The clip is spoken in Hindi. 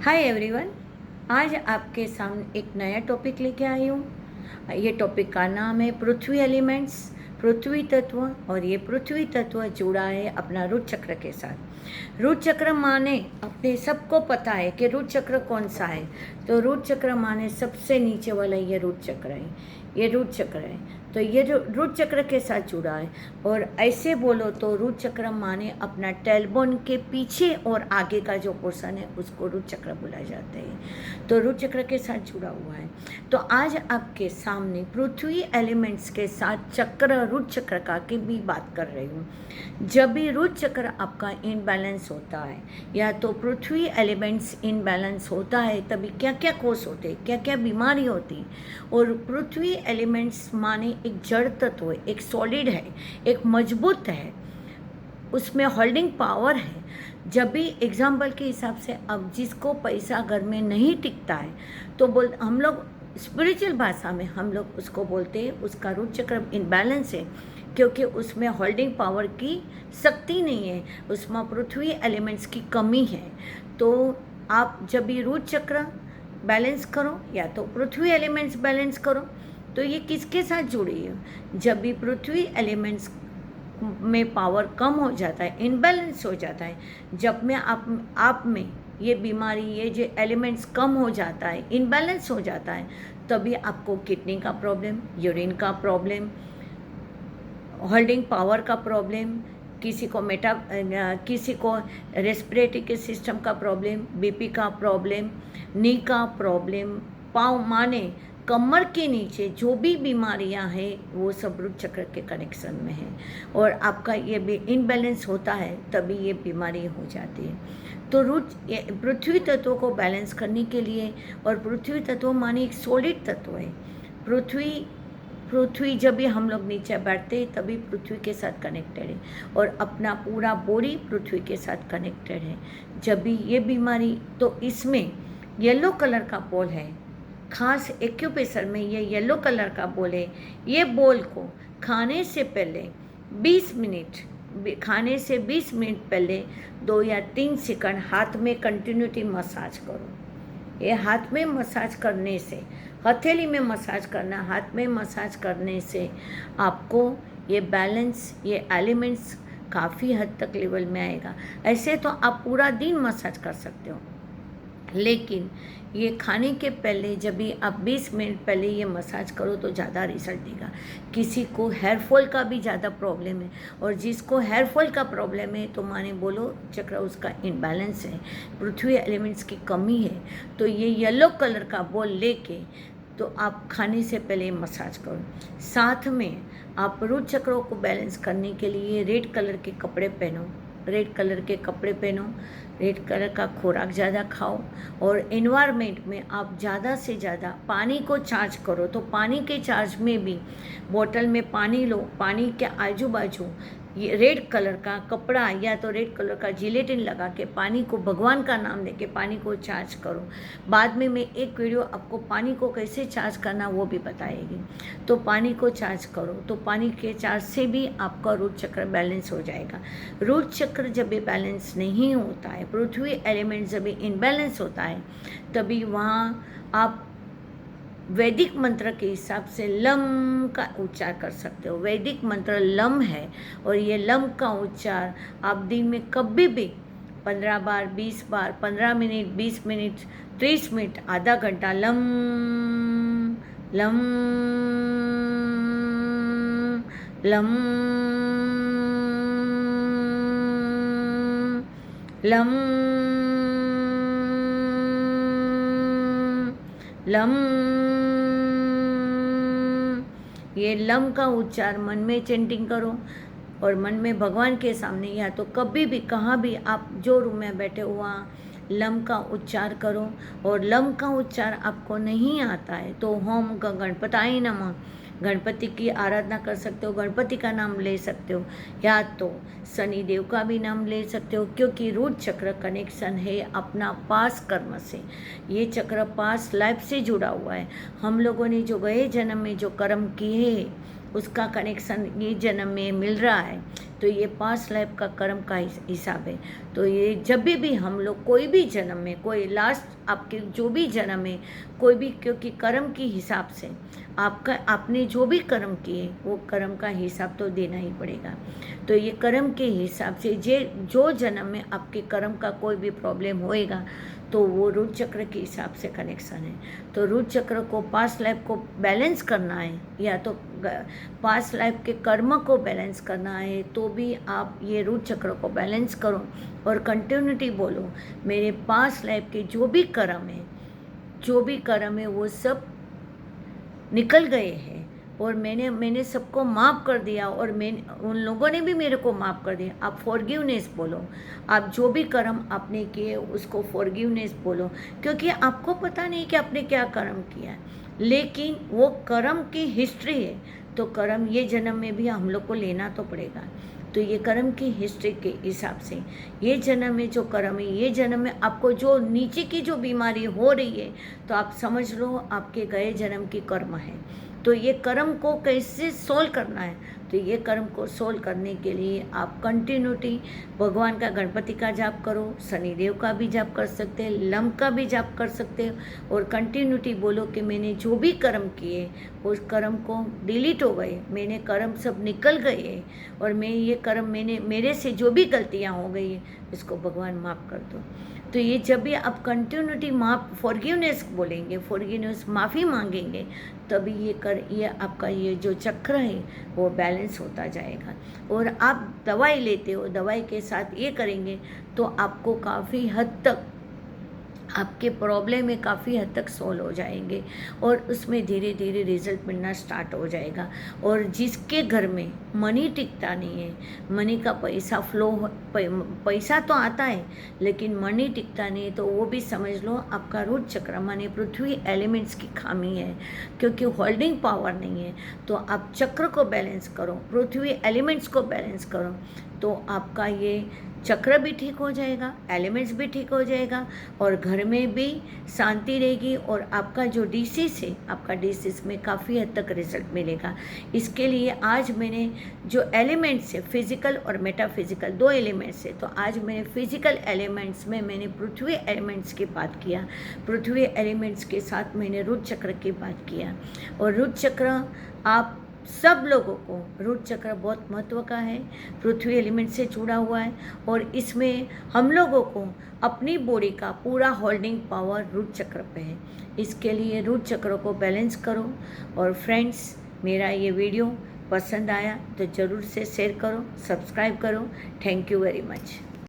Hi everyone. आज आपके सामने एक नया टॉपिक लेके आई हूँ। ये टॉपिक का नाम है पृथ्वी एलिमेंट्स, पृथ्वी तत्व। और ये पृथ्वी तत्व जुड़ा है अपना रुट चक्र के साथ। रुट चक्र माने अपने सबको पता है कि रुट चक्र कौन सा है। तो रुट चक्र माने सबसे नीचे वाला ये रुट चक्र है, ये रुट चक्र है। तो ये रुट चक्र के साथ जुड़ा है। और ऐसे बोलो तो रुट चक्र माने अपना टेलबोन के पीछे और आगे का जो पोर्शन है उसको रुट चक्र बोला जाता है। तो रुट चक्र के साथ जुड़ा हुआ है। तो आज आपके सामने पृथ्वी एलिमेंट्स के साथ चक्र, रुट चक्र का की भी बात कर रही हूँ। जब भी रुट चक्र आपका इनबैलेंस होता है या तो पृथ्वी एलिमेंट्स इनबैलेंस होता है, तभी क्या क्या कोस होते हैं, क्या क्या बीमारी होती। और पृथ्वी एलिमेंट्स माने एक जड़ तत्व है, एक सॉलिड है, एक मजबूत है, उसमें होल्डिंग पावर है। जब भी एग्जाम्पल के हिसाब से अब जिसको पैसा घर में नहीं टिकता है तो हम लोग स्पिरिचुअल भाषा में हम लोग उसको बोलते हैं उसका रुट चक्र इनबैलेंस है, क्योंकि उसमें होल्डिंग पावर की शक्ति नहीं है, उसमें पृथ्वी एलिमेंट्स की कमी है। तो आप जब भी रुट चक्र बैलेंस करो या तो पृथ्वी एलिमेंट्स बैलेंस करो, तो ये किसके साथ जुड़ी है। जब भी पृथ्वी एलिमेंट्स में पावर कम हो जाता है, इनबैलेंस हो जाता है, जब में आप में ये बीमारी, ये जो एलिमेंट्स कम हो जाता है, इनबैलेंस हो जाता है, तभी आपको किडनी का प्रॉब्लम, यूरिन का प्रॉब्लम, होल्डिंग पावर का प्रॉब्लम, किसी को रेस्पिरेटरी के सिस्टम का प्रॉब्लम, बीपी का प्रॉब्लम, नी का प्रॉब्लम, पाँव माने कमर के नीचे जो भी बीमारियां हैं वो सब रुट चक्र के कनेक्शन में है। और आपका ये भी इनबैलेंस होता है तभी ये बीमारी हो जाती है। तो पृथ्वी तत्व को बैलेंस करने के लिए, और पृथ्वी तत्व माने एक सॉलिड तत्व है। पृथ्वी जब भी हम लोग नीचे बैठते हैं तभी पृथ्वी के साथ कनेक्टेड है, और अपना पूरा बॉडी पृथ्वी के साथ कनेक्टेड है। जब भी ये बीमारी, तो इसमें येलो कलर का बॉल है, खास एक्यूप्रेशर में ये येलो कलर का बॉल है। ये बॉल को खाने से पहले 20 मिनट, खाने से 20 मिनट पहले 2 या 3 सेकंड हाथ में कंटिन्यूटी मसाज करो। ये हाथ में मसाज करने से, हथेली में मसाज करना, हाथ में मसाज करने से आपको ये बैलेंस, ये एलिमेंट्स काफ़ी हद तक लेवल में आएगा। ऐसे तो आप पूरा दिन मसाज कर सकते हो, लेकिन ये खाने के पहले जब भी आप 20 मिनट पहले ये मसाज करो तो ज़्यादा रिजल्ट देगा। किसी को हेयर फॉल का भी ज़्यादा प्रॉब्लम है, और जिसको हेयर फॉल का प्रॉब्लम है तो माने बोलो चक्र उसका इनबैलेंस है, पृथ्वी एलिमेंट्स की कमी है। तो ये येलो कलर का बॉल लेके तो आप खाने से पहले मसाज करो। साथ में आप रुट चक्रों को बैलेंस करने के लिए रेड कलर के कपड़े पहनो, रेड कलर के कपड़े पहनो, रेड कलर का खुराक ज़्यादा खाओ, और एनवायरनमेंट में आप ज़्यादा से ज़्यादा पानी को चार्ज करो। तो पानी के चार्ज में भी बोतल में पानी लो, पानी के आजू बाजू ये रेड कलर का कपड़ा या तो रेड कलर का जिलेटिन लगा के पानी को भगवान का नाम लेके पानी को चार्ज करो। बाद में मैं एक वीडियो आपको पानी को कैसे चार्ज करना वो भी बताएगी। तो पानी को चार्ज करो, तो पानी के चार्ज से भी आपका रुट चक्र बैलेंस हो जाएगा। रुट चक्र जब भी बैलेंस नहीं होता है, पृथ्वी एलिमेंट जब भी इनबैलेंस होता है, तभी वहाँ आप वैदिक मंत्र के हिसाब से लम का उच्चार कर सकते हो। वैदिक मंत्र लम है, और ये लम का उच्चार आप दिन में कभी भी 15 बार, 20 बार, 15 मिनट, 20 मिनट, 30 मिनट, आधा घंटा lump lump lump lump lump, ये लम का उच्चार मन में चैंटिंग करो, और मन में भगवान के सामने या तो कभी भी कहाँ भी आप जो रूम में बैठे हो वहाँ लम का उच्चार करो। और लम का उच्चार आपको नहीं आता है तो होम गणपताय नमः, गणपति की आराधना कर सकते हो, गणपति का नाम ले सकते हो, या तो शनि देव का भी नाम ले सकते हो, क्योंकि रूट चक्र कनेक्शन है अपना पास कर्म से। ये चक्र पास लाइफ से जुड़ा हुआ है। हम लोगों ने जो गए जन्म में जो कर्म किए उसका कनेक्शन ये जन्म में मिल रहा है। तो ये पास्ट लाइफ का कर्म का हिसाब है। तो ये जब भी हम लोग कोई भी जन्म में, कोई लास्ट आपके जो भी जन्म है, कोई भी, क्योंकि कर्म के हिसाब से आपने जो भी कर्म किए वो कर्म का हिसाब तो देना ही पड़ेगा। तो ये कर्म के हिसाब से जो जन्म में आपके कर्म का कोई भी प्रॉब्लम होएगा तो वो रूट चक्र के हिसाब से कनेक्शन है। तो रूट चक्र को पास्ट लाइफ को बैलेंस करना है, या तो पास्ट लाइफ के कर्म को बैलेंस करना है, तो भी आप ये रूट चक्र को बैलेंस करो और कंटिन्यूटी बोलो, मेरे पास्ट लाइफ के जो भी कर्म है वो सब निकल गए हैं और मैंने सबको माफ़ कर दिया, और उन लोगों ने भी मेरे को माफ़ कर दिया। आप फॉरगिवनेस बोलो, आप जो भी कर्म आपने किए उसको फॉरगिवनेस बोलो, क्योंकि आपको पता नहीं कि आपने क्या कर्म किया है, लेकिन वो कर्म की हिस्ट्री है। तो कर्म ये जन्म में भी हम लोग को लेना तो पड़ेगा। तो ये कर्म की हिस्ट्री के हिसाब से ये जन्म में जो कर्म है, ये जन्म में आपको जो नीचे की जो बीमारी हो रही है, तो आप समझ लो आपके गए जन्म की कर्म है। तो ये कर्म को कैसे सोल्व करना है, तो ये कर्म को सोल्व करने के लिए आप कंटिन्यूटी भगवान का, गणपति का जाप करो, शनिदेव का भी जाप कर सकते हैं, लम का भी जाप कर सकते हो, और कंटिन्यूटी बोलो कि मैंने जो भी कर्म किए उस कर्म को डिलीट हो गए, मैंने कर्म सब निकल गए, और मैं ये कर्म मेरे से जो भी गलतियाँ हो गई है इसको भगवान माफ़ कर दो। तो ये जब भी आप कंटिन्यूटी फॉरगिवनेस बोलेंगे, फॉरगिवनेस माफ़ी मांगेंगे, तभी ये आपका ये जो चक्र है वो बैलेंस होता जाएगा। और आप दवाई लेते हो, दवाई के साथ ये करेंगे तो आपको काफ़ी हद तक आपके प्रॉब्लम में काफ़ी हद तक सॉल्व हो जाएंगे, और उसमें धीरे धीरे रिजल्ट मिलना स्टार्ट हो जाएगा। और जिसके घर में मनी टिकता नहीं है, मनी का पैसा पैसा तो आता है लेकिन मनी टिकता नहीं है, तो वो भी समझ लो आपका रूट चक्र माने पृथ्वी एलिमेंट्स की खामी है, क्योंकि होल्डिंग पावर नहीं है। तो आप चक्र को बैलेंस करो, पृथ्वी एलिमेंट्स को बैलेंस करो, तो आपका ये चक्र भी ठीक हो जाएगा, एलिमेंट्स भी ठीक हो जाएगा, और घर में भी शांति रहेगी, और आपका जो डिसीज है, आपका डिसीज में काफ़ी हद तक रिजल्ट मिलेगा। इसके लिए आज मैंने जो एलिमेंट्स है, फिजिकल और मेटाफिजिकल, दो एलिमेंट्स है, तो आज मैंने फिजिकल एलिमेंट्स में मैंने पृथ्वी एलिमेंट्स की बात किया, पृथ्वी एलिमेंट्स के साथ मैंने रूट चक्र की बात किया। और रूट चक्र आप सब लोगों को, रूट चक्र बहुत महत्व का है, पृथ्वी एलिमेंट से जुड़ा हुआ है, और इसमें हम लोगों को अपनी बॉडी का पूरा होल्डिंग पावर रूट चक्र पे है। इसके लिए रूट चक्र को बैलेंस करो। और फ्रेंड्स, मेरा ये वीडियो पसंद आया तो ज़रूर से शेयर करो, सब्सक्राइब करो। Thank you very much.